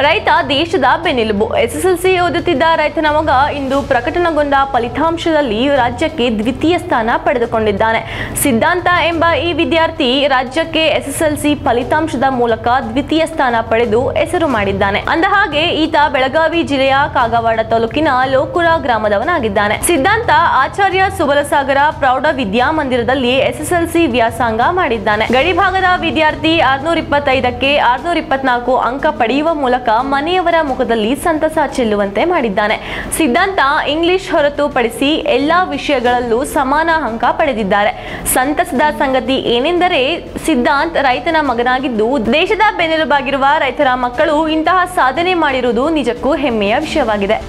ರೈತ ದೇಶದ ಬೆನ್ನೆಲುಬು. ಎಸ್ಎಸ್ಎಲ್ಸಿ ಓದುತ್ತಿದ್ದ ರೈತನ ಮಗ ಇಂದು ಪ್ರಕಟಣಗೊಂಡ ಫಲಿತಾಂಶದಲ್ಲಿ ರಾಜ್ಯಕ್ಕೆ ದ್ವಿತೀಯ ಸ್ಥಾನ ಪಡೆದುಕೊಂಡಿದ್ದಾನೆ. ಸಿದ್ಧಾಂತ ಎಂಬ ಈ ವಿದ್ಯಾರ್ಥಿ ರಾಜ್ಯಕ್ಕೆ ಎಸ್ಎಸ್ಎಲ್ಸಿ ಫಲಿತಾಂಶದ ಮೂಲಕ ದ್ವಿತೀಯ ಸ್ಥಾನ ಪಡೆದು ಹೆಸರು ಮಾಡಿದ್ದಾನೆ. ಅಂದಹಾಗೆ ಈತ ಬೆಳಗಾವಿ ಜಿಲ್ಲೆಯ ಕಾಗವಾಡ ತಾಲೂಕಿನ ಲೋಕುರ ಗ್ರಾಮದವನಾಗಿದ್ದಾನೆ. ಸಿದ್ಧಾಂತ ಆಚಾರ್ಯ ಸುಬಲಸಾಗರ ಪ್ರೌಢ ವಿದ್ಯಾಮಂದಿರದಲ್ಲಿ ಎಸ್ಎಸ್ಎಲ್ಸಿ ವ್ಯಾಸಂಗ ಮಾಡಿದ್ದಾನೆ. ಗಡಿಭಾಗದ ವಿದ್ಯಾರ್ಥಿ 625ಕ್ಕೆ 624 ಅಂಕ ಪಡೆಯುವ ಮೂಲಕ ಮನೆಯವರ ಮುಖದಲ್ಲಿ ಸಂತಸ ಚೆಲ್ಲುವಂತೆ ಮಾಡಿದ್ದಾನೆ. ಸಿದ್ಧಾಂತ ಇಂಗ್ಲಿಷ್ ಹೊರತುಪಡಿಸಿ ಎಲ್ಲಾ ವಿಷಯಗಳಲ್ಲೂ ಸಮಾನ ಅಂಕ ಪಡೆದಿದ್ದಾರೆ. ಸಂತಸದ ಸಂಗತಿ ಏನೆಂದರೆ ಸಿದ್ಧಾಂತ್ ರೈತನ ಮಗನಾಗಿದ್ದು ದೇಶದ ಬೆನ್ನೆಲುಬಾಗಿರುವ ರೈತರ ಮಕ್ಕಳು ಇಂತಹ ಸಾಧನೆ ಮಾಡಿರುವುದು ನಿಜಕ್ಕೂ ಹೆಮ್ಮೆಯ ವಿಷಯವಾಗಿದೆ.